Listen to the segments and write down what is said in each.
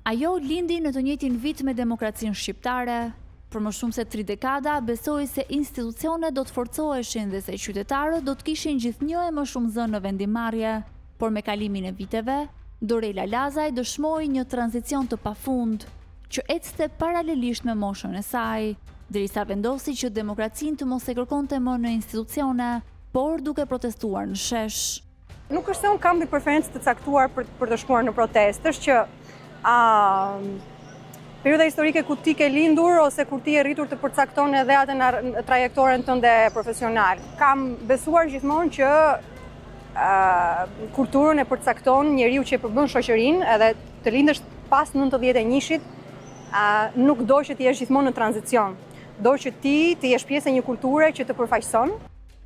Ajo lindi në të njëjtin vit me demokracinë shqiptare. Për më shumë se 3 dekada, besoi se institucionet do të forcoheshin dhe se qytetarët do të kishin gjithnjë e më shumë zënë në vendimarrje, por me kalimin e viteve, Dorela Lazaj dëshmoi një tranzicion të pafund, që ecte paralelisht me moshën e saj, derisa vendosi që demokracinë të mos e kërkonte më në institucione, por duke protestuar në shesh. Nuk është se unë kam një preferencë të caktuar për të shkuar në protestë, është që perioda historike ku ti ke lindur ose kur ti e rritur të përcakton edhe atë në trajektoren tënde profesional. Kam besuar gjithmonë që kulturën e përcakton njeriu që e përbën shoqërinë, edhe të lindësh pas 91-shit, nuk do që ti jesh gjithmonë në tranzicion. Do që ti të jesh pjesë e një kulture që të përfaqëson.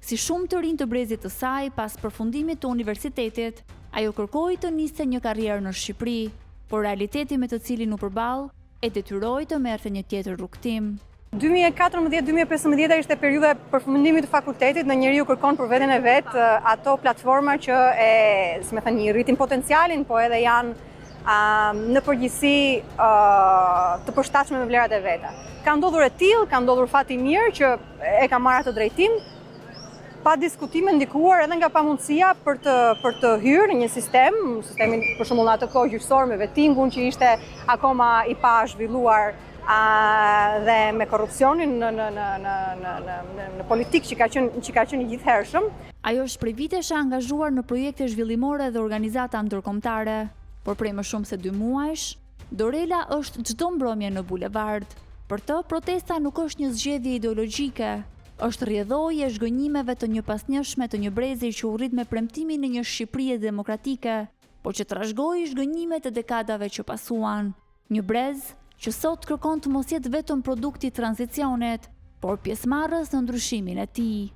Si shumë të rinj të brezit të saj, pas përfundimit të universitetit, ajo kërkoi të niste një karrierë në Shqipëri, por realiteti me të cilin u përball e detyroi të merrte një tjetër rrugtim. 2014-2015 ishte periudha e përfundimit të fakultetit, në njeriu kërkon për veten e vet ato platforma që i rritin potencialin, po edhe janë në përgjithësi të përshtatshme me vlerat e veta. Ka ndodhur e tillë, ka ndodhur fati mirë që e ka marrë atë drejtim, pa diskutime ndikuar edhe nga pamundësia për të hyrë në një sistemin për shembull në atë kohë gjyqësor me vettingun që ishte akoma i pa zhvilluar dhe me korrupsionin në politikë që ka qenë i gjithhershëm. Ajo është prej vitesh e angazhuar në projekte zhvillimore dhe organizata ndërkombëtare, por prej më shumë se 2 muajsh, Dorela është çdo mbrëmje në bulevard. Për të, protesta nuk është një zgjedhje ideologjike, është rrjedhojë e zhgënjimeve të njëpasnjëshme të një brezi që u rrit me premtimin në një Shqipëri demokratike, por që trashëgoi zhgënjimet e dekadave që pasuan. Një brez që sot kërkon të mos jetë vetëm produkt i tranzicionit, por pjesëmarrës në ndryshimin e tij.